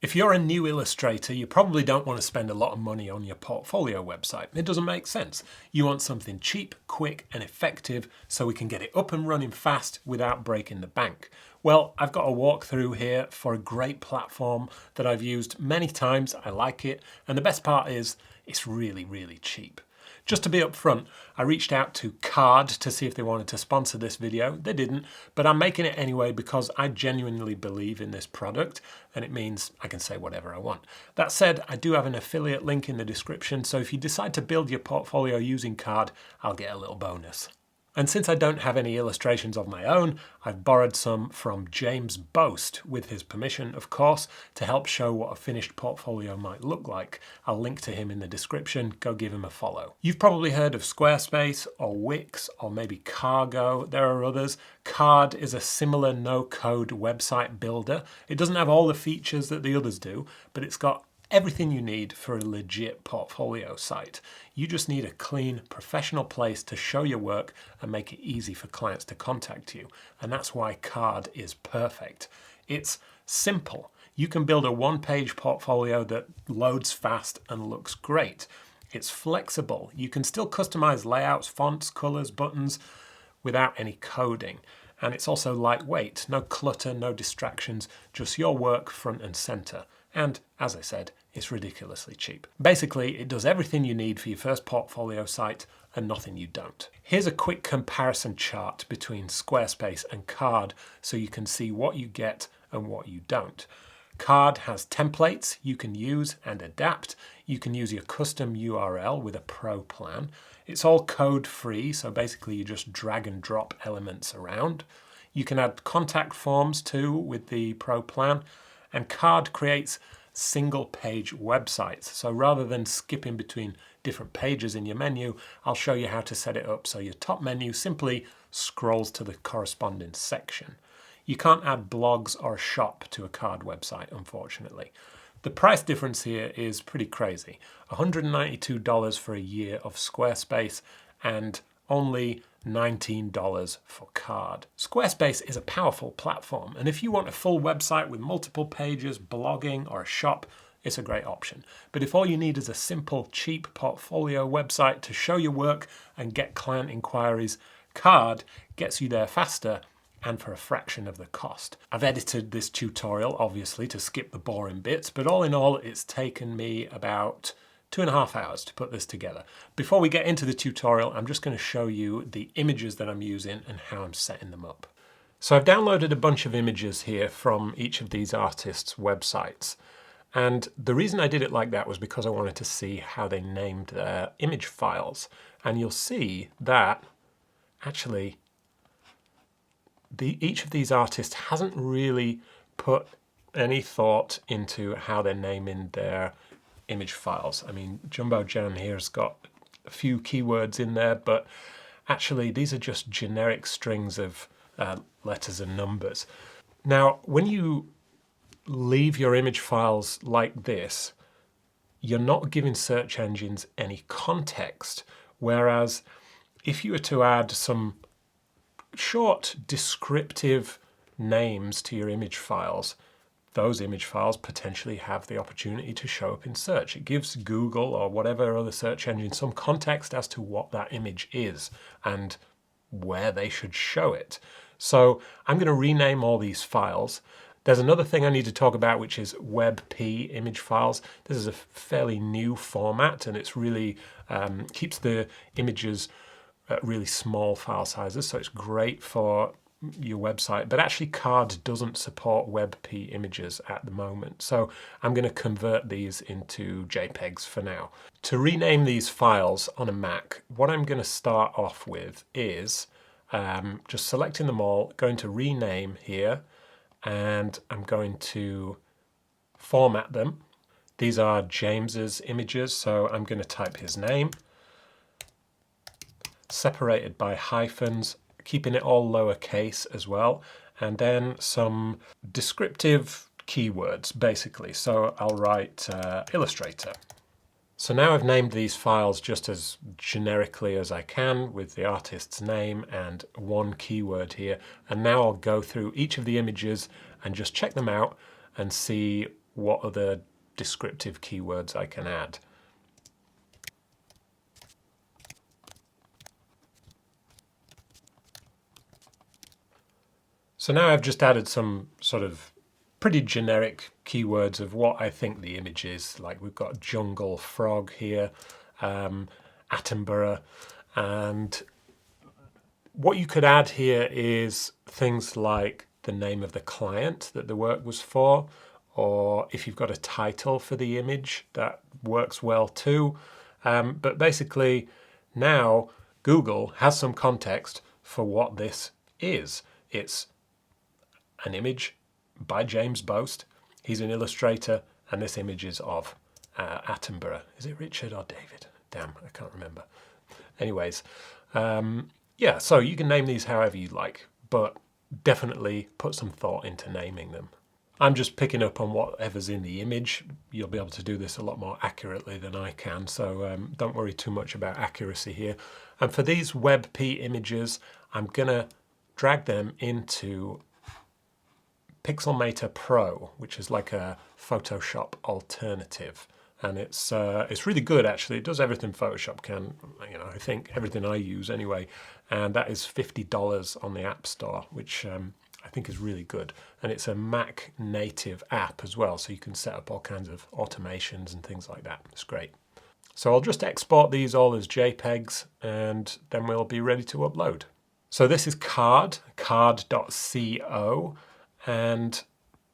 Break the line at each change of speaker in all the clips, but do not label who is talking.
If you're a new illustrator, you probably don't want to spend a lot of money on your portfolio website. It doesn't make sense. You want something cheap, quick, and effective so we can get it up and running fast without breaking the bank. Well, I've got a walkthrough here for a great platform that I've used many times. I like it, and the best part is it's really, really cheap. Just to be upfront, I reached out to Card to see if they wanted to sponsor this video. They didn't, but I'm making it anyway because I genuinely believe in this product, and it means I can say whatever I want. That said, I do have an affiliate link in the description, so if you decide to build your portfolio using Card, I'll get a little bonus. And since I don't have any illustrations of my own, I've borrowed some from James Boast, with his permission, of course, to help show what a finished portfolio might look like. I'll link to him in the description. Go give him a follow. You've probably heard of Squarespace or Wix or maybe Cargo. There are others. Card is a similar no-code website builder. It doesn't have all the features that the others do, but it's got everything you need for a legit portfolio site. You just need a clean, professional place to show your work and make it easy for clients to contact you. And that's why Card is perfect. It's simple. You can build a one-page portfolio that loads fast and looks great. It's flexible. You can still customize layouts, fonts, colors, buttons without any coding. And it's also lightweight. No clutter, no distractions, just your work front and center. And, as I said, it's ridiculously cheap. Basically, it does everything you need for your first portfolio site and nothing you don't. Here's a quick comparison chart between Squarespace and Card so you can see what you get and what you don't. Card has templates you can use and adapt. You can use your custom URL with a pro plan. It's all code free, so basically you just drag and drop elements around. You can add contact forms too with the pro plan. And Card creates single page websites. So rather than skipping between different pages in your menu, I'll show you how to set it up so your top menu simply scrolls to the corresponding section. You can't add blogs or a shop to a Card website, unfortunately. The price difference here is pretty crazy. $192 for a year of Squarespace and only $19 for Card. Squarespace is a powerful platform, and if you want a full website with multiple pages, blogging, or a shop, it's a great option. But if all you need is a simple, cheap portfolio website to show your work and get client inquiries, Card gets you there faster and for a fraction of the cost. I've edited this tutorial, obviously, to skip the boring bits, but all in all, it's taken me about 2.5 hours to put this together. Before we get into the tutorial, I'm just going to show you the images that I'm using and how I'm setting them up. So I've downloaded a bunch of images here from each of these artists' websites. And the reason I did it like that was because I wanted to see how they named their image files. And you'll see that actually each of these artists hasn't really put any thought into how they're naming their image files. I mean, Jumbo Jan here's got a few keywords in there, but actually these are just generic strings of letters and numbers. Now, when you leave your image files like this, you're not giving search engines any context. Whereas if you were to add some short descriptive names to your image files, those image files potentially have the opportunity to show up in search. It gives Google or whatever other search engine some context as to what that image is and where they should show it. So I'm going to rename all these files. There's another thing I need to talk about, which is WebP image files. This is a fairly new format, and it's really keeps the images at really small file sizes, so it's great for your website, but actually Card doesn't support WebP images at the moment. So I'm going to convert these into JPEGs for now. To rename these files on a Mac, what I'm going to start off with is just selecting them all, going to rename here, and I'm going to format them. These are James's images, so I'm going to type his name, separated by hyphens, keeping it all lowercase as well, and then some descriptive keywords, basically. So I'll write Illustrator. So now I've named these files just as generically as I can with the artist's name and one keyword here. And now I'll go through each of the images and just check them out and see what other descriptive keywords I can add. So now I've just added some sort of pretty generic keywords of what I think the image is. Like we've got jungle frog here, Attenborough, and what you could add here is things like the name of the client that the work was for, or if you've got a title for the image, that works well too. But basically now Google has some context for what this is. It's an image by James Boast. He's an illustrator, and this image is of Attenborough. Is it Richard or David? Damn, I can't remember. Anyways, yeah, so you can name these however you like, but definitely put some thought into naming them. I'm just picking up on whatever's in the image. You'll be able to do this a lot more accurately than I can, so don't worry too much about accuracy here. And for these WebP images, I'm going to drag them into Pixelmator Pro, which is like a Photoshop alternative. And it's really good actually. It does everything Photoshop can, I think everything I use anyway. And that is $50 on the App Store, which I think is really good. And it's a Mac native app as well, so you can set up all kinds of automations and things like that. It's great. So I'll just export these all as JPEGs, and then we'll be ready to upload. So this is card.co, and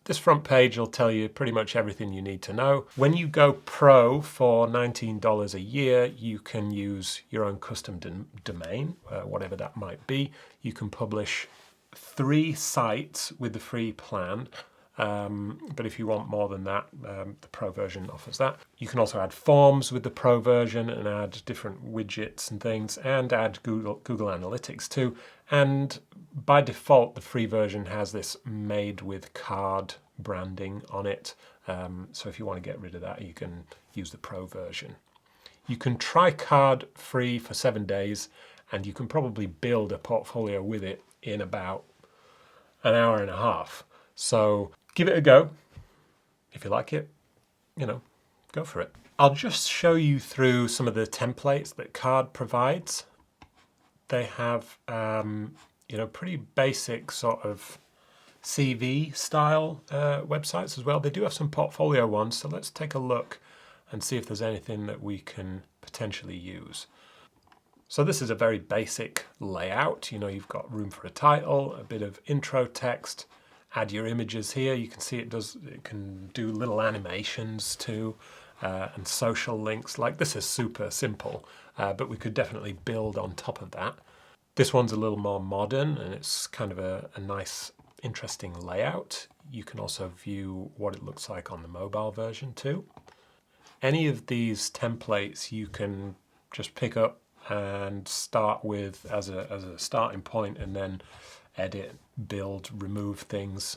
this front page will tell you pretty much everything you need to know. When you go pro for $19 a year, you can use your own custom domain, whatever that might be. You can publish 3 sites with the free plan. But if you want more than that, the Pro version offers that. You can also add forms with the Pro version and add different widgets and things, and add Google Analytics too. And by default, the free version has this made with card branding on it. So if you want to get rid of that, you can use the Pro version. You can try card free for 7 days, and you can probably build a portfolio with it in about an hour and a half. So give it a go. If you like it, go for it. I'll just show you through some of the templates that Card provides. They have, pretty basic sort of CV style websites as well. They do have some portfolio ones, so let's take a look and see if there's anything that we can potentially use. So this is a very basic layout. You've got room for a title, a bit of intro text, add your images here. You can see it can do little animations too, and social links. Like this is super simple, but we could definitely build on top of that. This one's a little more modern, and it's kind of a nice, interesting layout. You can also view what it looks like on the mobile version too. Any of these templates you can just pick up and start with as a starting point, and then edit, build, remove things,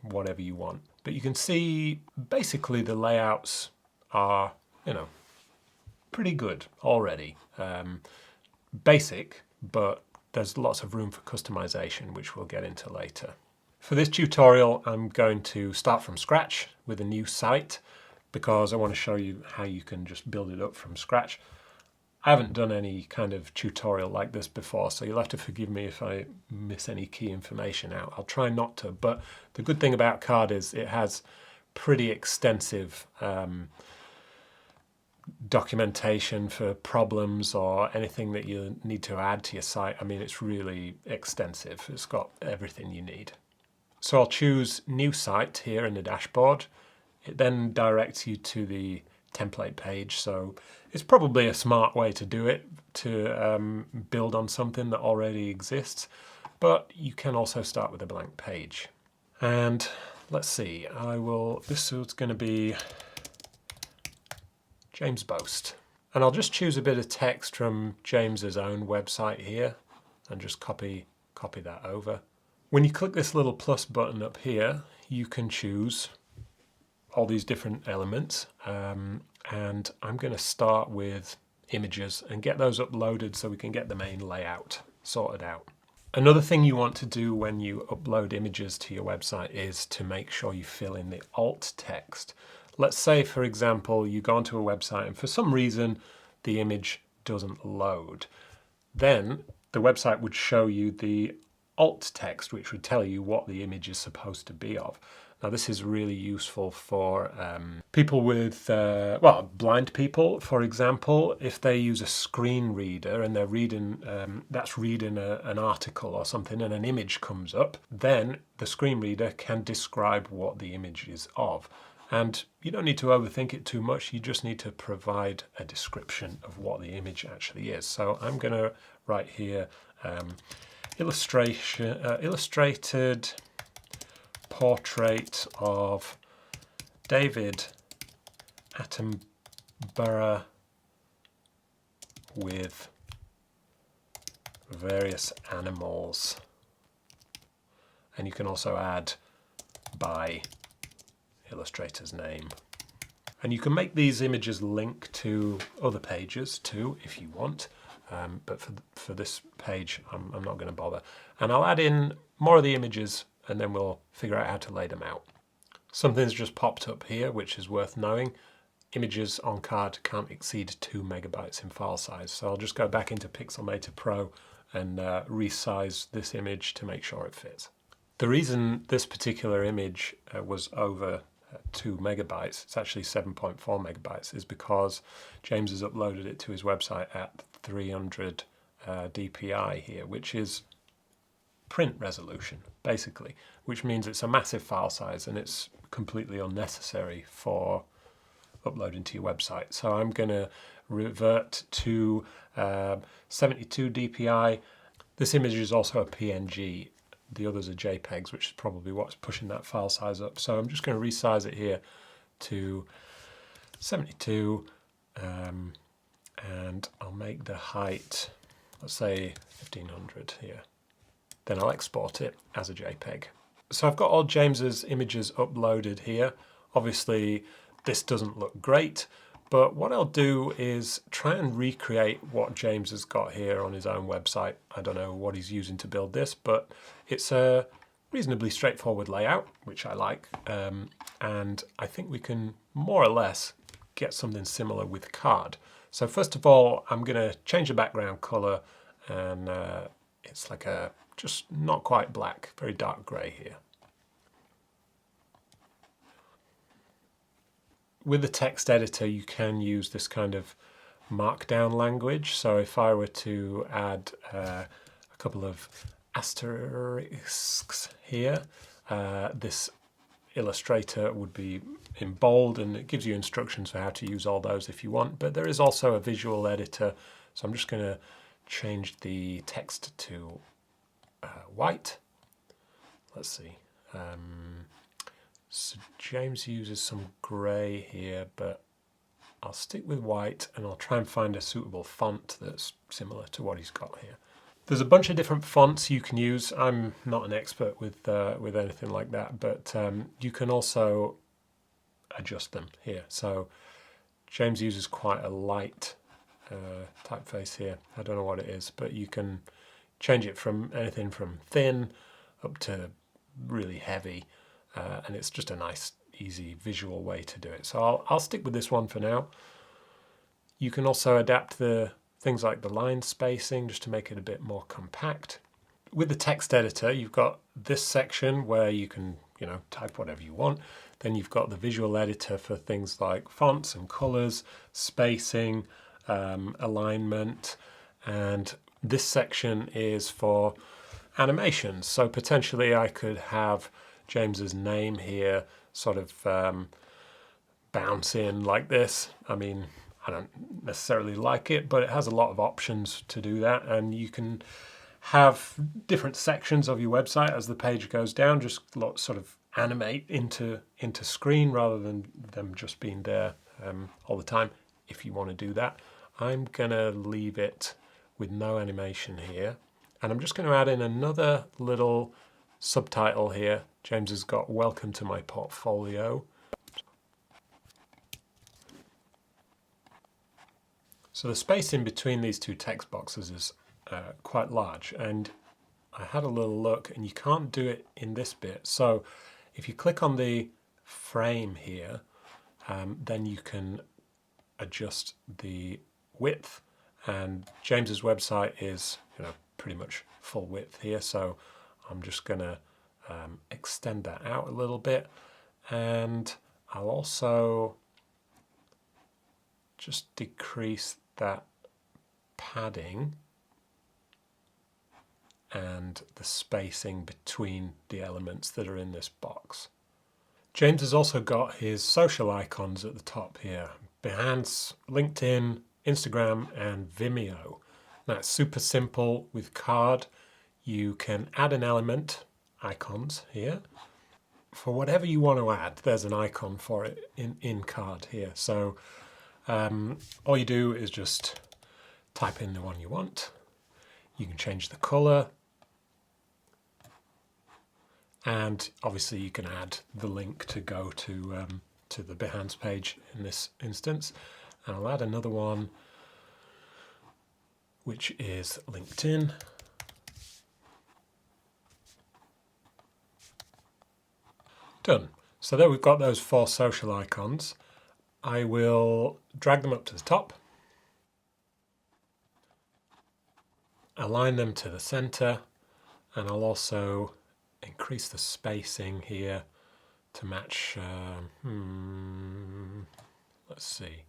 whatever you want. But you can see basically the layouts are, pretty good already. Basic, but there's lots of room for customization, which we'll get into later. For this tutorial, I'm going to start from scratch with a new site because I want to show you how you can just build it up from scratch. I haven't done any kind of tutorial like this before, so you'll have to forgive me if I miss any key information out. I'll try not to, but the good thing about Card is it has pretty extensive documentation for problems or anything that you need to add to your site. I mean, it's really extensive. It's got everything you need. So I'll choose New Site here in the dashboard. It then directs you to the template page, so it's probably a smart way to do it, to build on something that already exists, but you can also start with a blank page. And let's see, this is going to be James Boast. And I'll just choose a bit of text from James's own website here and just copy that over. When you click this little plus button up here, you can choose all these different elements, and I'm going to start with images and get those uploaded so we can get the main layout sorted out. Another thing you want to do when you upload images to your website is to make sure you fill in the alt text. Let's say, for example, you go onto a website and for some reason the image doesn't load. Then the website would show you the alt text, which would tell you what the image is supposed to be of. Now, this is really useful for people with, blind people, for example. If they use a screen reader and they're reading, that's reading an article or something and an image comes up, then the screen reader can describe what the image is of. And you don't need to overthink it too much. You just need to provide a description of what the image actually is. So I'm going to write here illustrated portrait of David Attenborough with various animals. And you can also add by Illustrator's name. And you can make these images link to other pages too if you want, but for this page I'm not going to bother. And I'll add in more of the images and then we'll figure out how to lay them out. Something's just popped up here which is worth knowing. Images on card can't exceed 2 megabytes in file size, so I'll just go back into Pixelmator Pro and resize this image to make sure it fits. The reason this particular image was over 2 megabytes, it's actually 7.4 megabytes, is because James has uploaded it to his website at 300 dpi here, which is print resolution, basically, which means it's a massive file size and it's completely unnecessary for uploading to your website. So I'm going to revert to 72 dpi. This image is also a PNG. The others are JPEGs, which is probably what's pushing that file size up. So I'm just going to resize it here to 72, and I'll make the height, let's say 1500 here. Then I'll export it as a JPEG. So I've got all James's images uploaded here. Obviously, this doesn't look great, but what I'll do is try and recreate what James has got here on his own website. I don't know what he's using to build this, but it's a reasonably straightforward layout, which I like. And I think we can more or less get something similar with card. So first of all, I'm going to change the background color, and it's like a just not quite black, very dark gray here. With the text editor, you can use this kind of markdown language. So if I were to add a couple of asterisks here, this Illustrator would be in bold, and it gives you instructions for how to use all those if you want. But there is also a visual editor, so I'm just going to change the text to white. Let's see. So James uses some grey here, but I'll stick with white and I'll try and find a suitable font that's similar to what he's got here. There's a bunch of different fonts you can use. I'm not an expert with anything like that, but you can also adjust them here. So James uses quite a light typeface here. I don't know what it is, but you can change it from anything from thin up to really heavy. And it's just a nice, easy visual way to do it. So I'll stick with this one for now. You can also adapt the things like the line spacing just to make it a bit more compact. With the text editor, you've got this section where you can, type whatever you want. Then you've got the visual editor for things like fonts and colors, spacing, alignment, and this section is for animations. So potentially I could have James's name here sort of bounce in like this. I mean, I don't necessarily like it, but it has a lot of options to do that, and you can have different sections of your website as the page goes down, just sort of animate into screen rather than them just being there all the time, if you want to do that. I'm gonna leave it with no animation here, and I'm just going to add in another little subtitle here. James has got "Welcome to my portfolio." So the space in between these two text boxes is quite large, and I had a little look and you can't do it in this bit. So if you click on the frame here, then you can adjust the width, and James's website is pretty much full width here, so I'm just going to extend that out a little bit, and I'll also just decrease that padding and the spacing between the elements that are in this box. James has also got his social icons at the top here: Behance, LinkedIn, Instagram, and Vimeo. That's super simple with card. You can add an element, icons here. For whatever you want to add, there's an icon for it in card here. So all you do is just type in the one you want. You can change the color. And obviously you can add the link to go to the Behance page in this instance. And I'll add another one, which is LinkedIn. Done. So there we've got those 4 social icons. I will drag them up to the top, align them to the center, and I'll also increase the spacing here to match, let's see.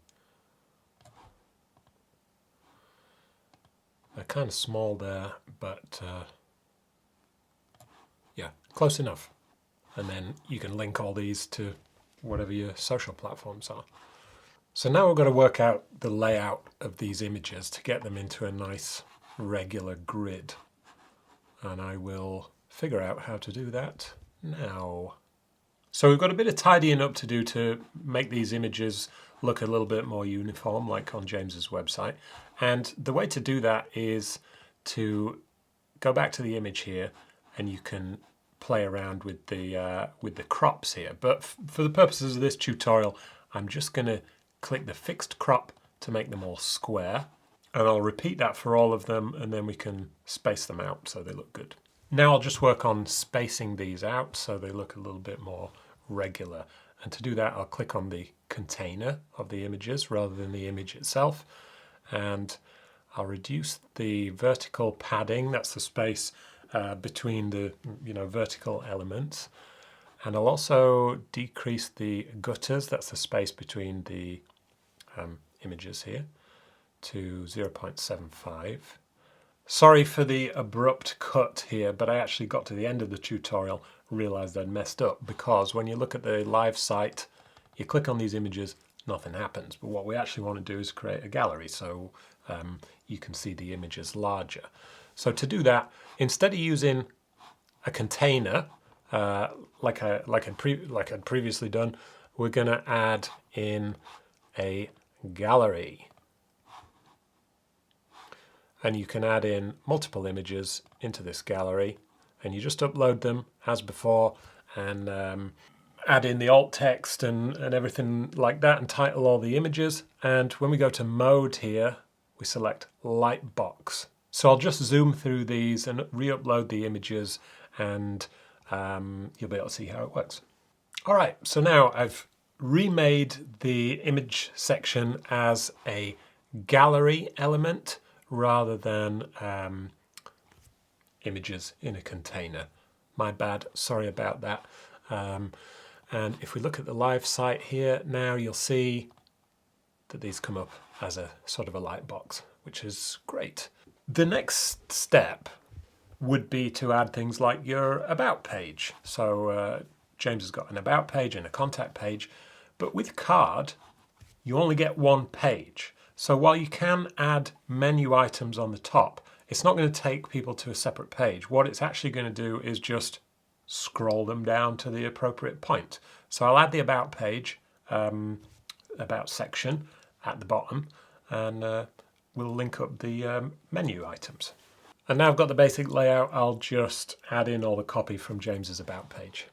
They're kind of small there, but yeah, close enough. And then you can link all these to whatever your social platforms are. So now we've got to work out the layout of these images to get them into a nice regular grid. And I will figure out how to do that now. So we've got a bit of tidying up to do to make these images look a little bit more uniform, like on James's website. And the way to do that is to go back to the image here, and you can play around with the crops here. But for the purposes of this tutorial, I'm just going to click the fixed crop to make them all square. And I'll repeat that for all of them, and then we can space them out so they look good. Now I'll just work on spacing these out so they look a little bit more regular. And to do that, I'll click on the container of the images rather than the image itself. And I'll reduce the vertical padding, that's the space between the vertical elements. And I'll also decrease the gutters, that's the space between the images here, to 0.75. Sorry for the abrupt cut here, but I actually got to the end of the tutorial, realized I'd messed up, because when you look at the live site, you click on these images, nothing happens. But what we actually want to do is create a gallery so you can see the images larger. So to do that, instead of using a container like I'd previously done, we're going to add in a gallery. And you can add in multiple images into this gallery, and you just upload them as before, and add in the alt text and everything like that, and title all the images. And when we go to mode here, we select Lightbox. So I'll just zoom through these and re-upload the images, and you'll be able to see how it works. All right, so now I've remade the image section as a gallery element rather than images in a container. My bad, sorry about that. And if we look at the live site here now, you'll see that these come up as a sort of a light box, which is great. The next step would be to add things like your about page. So James has got an about page and a contact page, but with card, you only get one page. So while you can add menu items on the top, it's not going to take people to a separate page. What it's actually going to do is just scroll them down to the appropriate point. So I'll add the about page, about section at the bottom, and we'll link up the menu items. And now I've got the basic layout, I'll just add in all the copy from James's about page.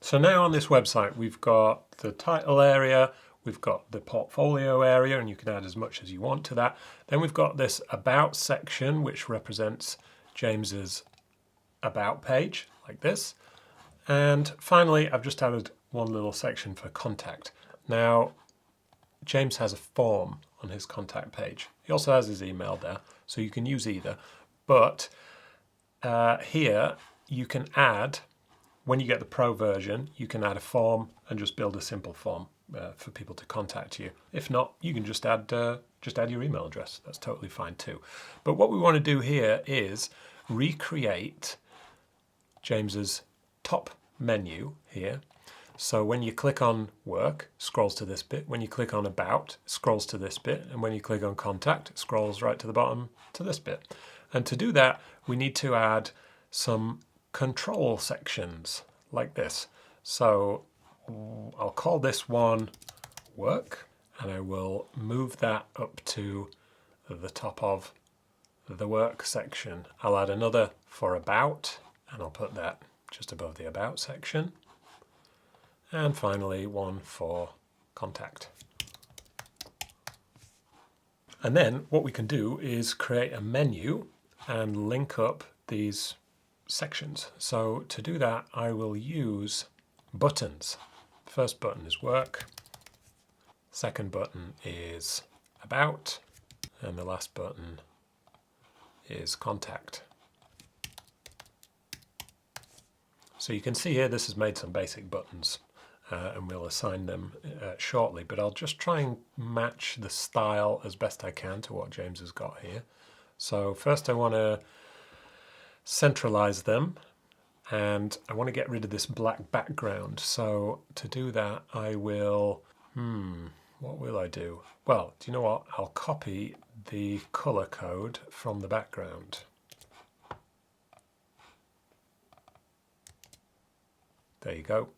So now on this website, we've got the title area, we've got the portfolio area, and you can add as much as you want to that. Then we've got this about section, which represents James's about page like this. And finally, I've just added one little section for contact. Now, James has a form on his contact page. He also has his email there, so you can use either. But here you can add, when you get the pro version, you can add a form and just build a simple form for people to contact you. If not, you can just add your email address. That's totally fine too. But what we want to do here is recreate James's top menu here. So when you click on work, it scrolls to this bit. When you click on about, it scrolls to this bit. And when you click on contact, it scrolls right to the bottom to this bit. And to do that, we need to add some control sections like this. So I'll call this one work, and I will move that up to the top of the work section. I'll add another for about, and I'll put that just above the about section. And finally, one for contact. And then what we can do is create a menu and link up these sections. So to do that, I will use buttons. First button is work. Second button is about. And the last button is contact. So you can see here this has made some basic buttons. And we'll assign them shortly, but I'll just try and match the style as best I can to what James has got here. So first I want to centralize them, and I want to get rid of this black background. So to do that, I will, what will I do? Well, do you know what? I'll copy the color code from the background. There you go.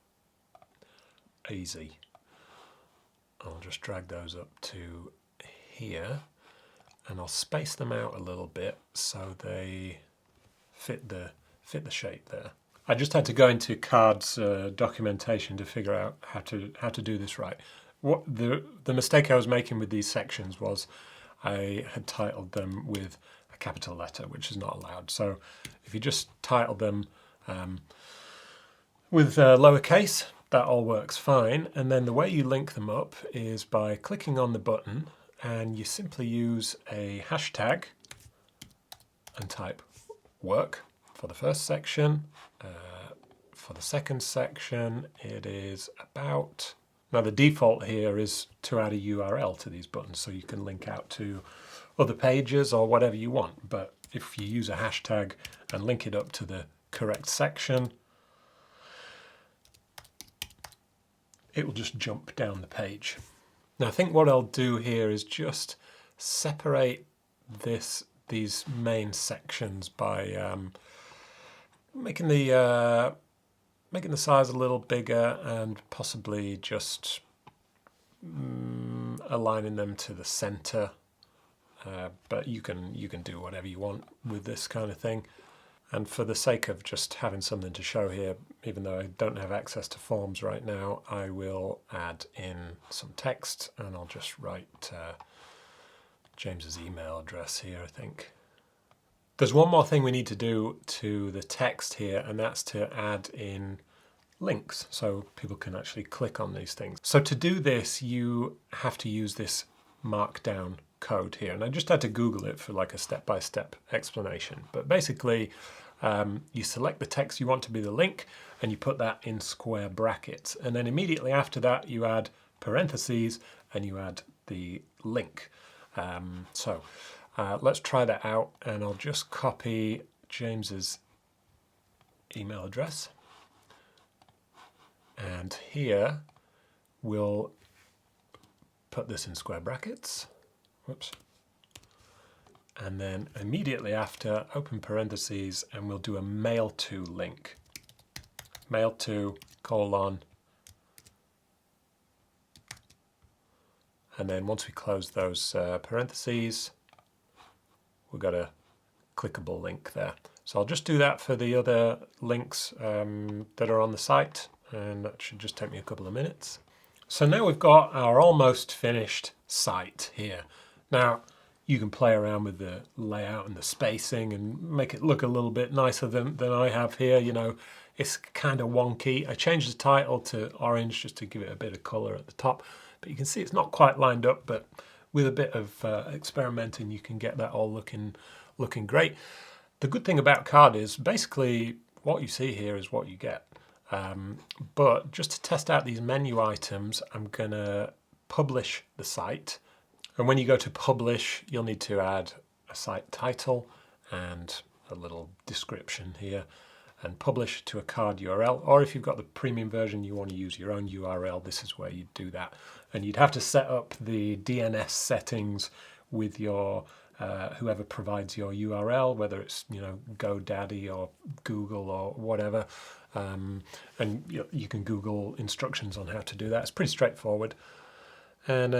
Easy. I'll just drag those up to here, and I'll space them out a little bit so they fit the shape there. I just had to go into Card's documentation to figure out how to do this right. What the mistake I was making with these sections was I had titled them with a capital letter, which is not allowed. So if you just title them with lowercase, that all works fine. And then the way you link them up is by clicking on the button, and you simply use a hashtag and type work for the first section. For the second section, it is about. Now the default here is to add a URL to these buttons so you can link out to other pages or whatever you want. But if you use a hashtag and link it up to the correct section, it will just jump down the page. Now I think what I'll do here is just separate these main sections by making the size a little bigger and possibly just aligning them to the center. But you can do whatever you want with this kind of thing. And for the sake of just having something to show here, even though I don't have access to forms right now, I will add in some text, and I'll just write James's email address here, I think. There's one more thing we need to do to the text here, and that's to add in links so people can actually click on these things. So to do this, you have to use this markdown code here, and I just had to Google it for like a step-by-step explanation. But basically, you select the text you want to be the link, and you put that in square brackets, and then immediately after that you add parentheses and you add the link. Let's try that out, and I'll just copy James's email address, and here we'll put this in square brackets. Whoops. And then immediately after, open parentheses, and we'll do a mail to link. Mail to : and then once we close those parentheses, we've got a clickable link there. So I'll just do that for the other links that are on the site, and that should just take me a couple of minutes. So now we've got our almost finished site here. Now, You can play around with the layout and the spacing and make it look a little bit nicer than I have here. You know, it's kind of wonky. I changed the title to orange just to give it a bit of color at the top, but you can see it's not quite lined up, but with a bit of experimenting, you can get that all looking great. The good thing about Card is basically what you see here is what you get. But just to test out these menu items, I'm gonna publish the site. And when you go to publish, you'll need to add a site title and a little description here and publish to a card URL. Or if you've got the premium version, you want to use your own URL, this is where you'd do that. And you'd have to set up the DNS settings with your whoever provides your URL, whether it's, you know, GoDaddy or Google or whatever. And you can Google instructions on how to do that. It's pretty straightforward. And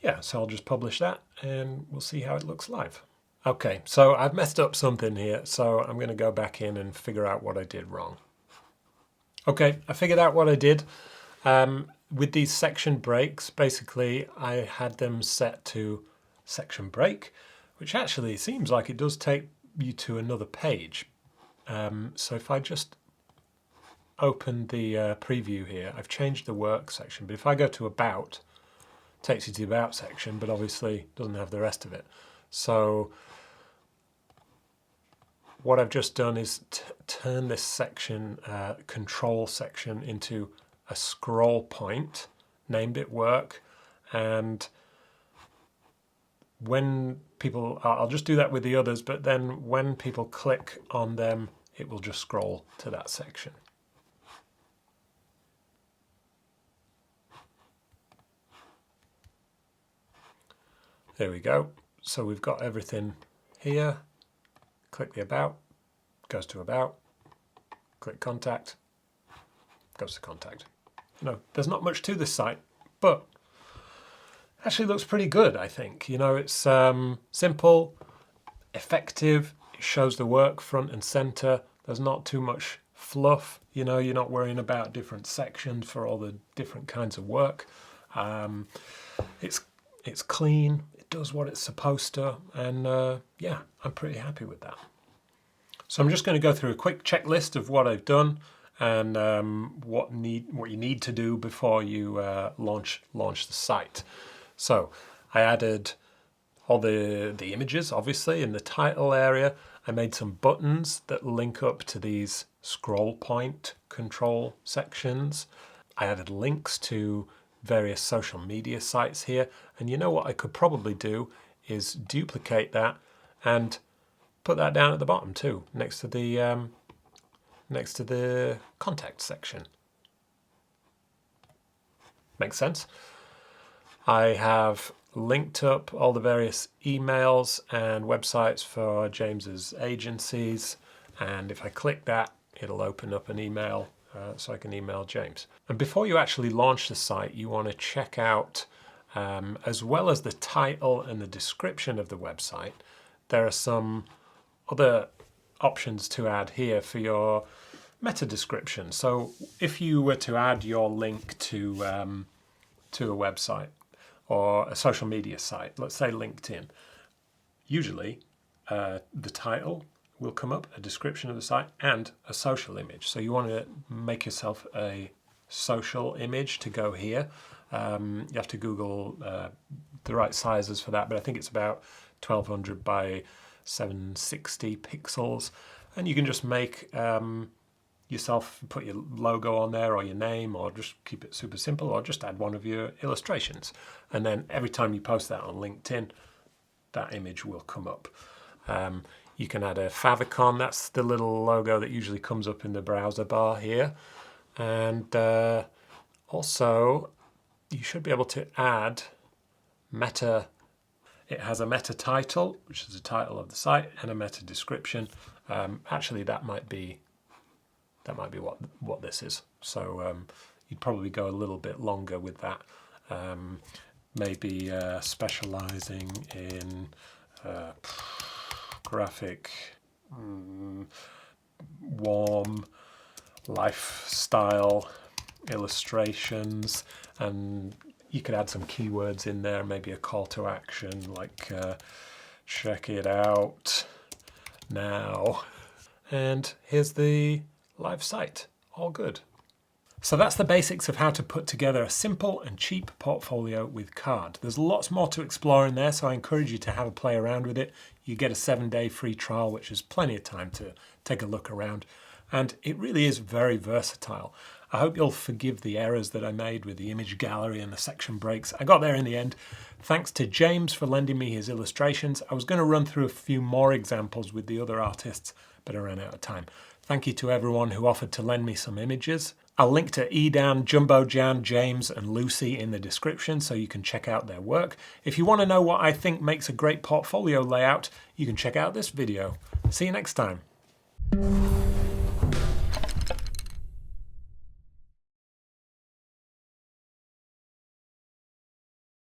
yeah, so I'll just publish that and we'll see how it looks live. Okay, so I've messed up something here, so I'm going to go back in and figure out what I did wrong. Okay, I figured out what I did. With these section breaks, basically I had them set to section break, which actually seems like it does take you to another page. So if I just open the preview here, I've changed the work section, but if I go to about, it takes you to the about section, but obviously doesn't have the rest of it. So what I've just done is turn this section, control section, into a scroll point, named it work, and when people, I'll just do that with the others, but then when people click on them, it will just scroll to that section. There we go. So we've got everything here. Click the about, goes to about, click contact, goes to contact. You know, there's not much to this site, but actually looks pretty good, I think. You know, it's simple, effective, it shows the work front and center. There's not too much fluff, you know, you're not worrying about different sections for all the different kinds of work. It's clean, it does what it's supposed to, and yeah, I'm pretty happy with that. So I'm just going to go through a quick checklist of what I've done and what you need to do before you launch the site. So I added all the images, obviously, in the title area. I made some buttons that link up to these scroll point control sections. I added links to various social media sites here, and you know what I could probably do is duplicate that and put that down at the bottom too, next to the contact section. Makes sense? I have linked up all the various emails and websites for James's agencies, and if I click that, it'll open up an email so I can email James. And before you actually launch the site, you want to check out, as well as the title and the description of the website, there are some other options to add here for your meta description. So if you were to add your link to a website or a social media site, let's say LinkedIn, usually the title will come up, a description of the site, and a social image. So you want to make yourself a social image to go here. You have to Google the right sizes for that, but I think it's about 1200 by 760 pixels. And you can just make yourself, put your logo on there or your name, or just keep it super simple, or just add one of your illustrations. And then every time you post that on LinkedIn, that image will come up. You can add a favicon, that's the little logo that usually comes up in the browser bar here. And also, you should be able to add meta. It has a meta title, which is the title of the site, and a meta description. Actually, that might be what this is. So you'd probably go a little bit longer with that. Maybe specializing in graphic, warm lifestyle illustrations, and you could add some keywords in there, maybe a call to action like Check it out now. And here's the live site. All good. So that's the basics of how to put together a simple and cheap portfolio with Card. There's lots more to explore in there, so I encourage you to have a play around with it. You get a 7-day free trial, which is plenty of time to take a look around. And it really is very versatile. I hope you'll forgive the errors that I made with the image gallery and the section breaks. I got there in the end. Thanks to James for lending me his illustrations. I was going to run through a few more examples with the other artists, but I ran out of time. Thank you to everyone who offered to lend me some images. I'll link to Edan, Jumbo Jan, James and Lucy in the description so you can check out their work. If you want to know what I think makes a great portfolio layout, you can check out this video. See you next time.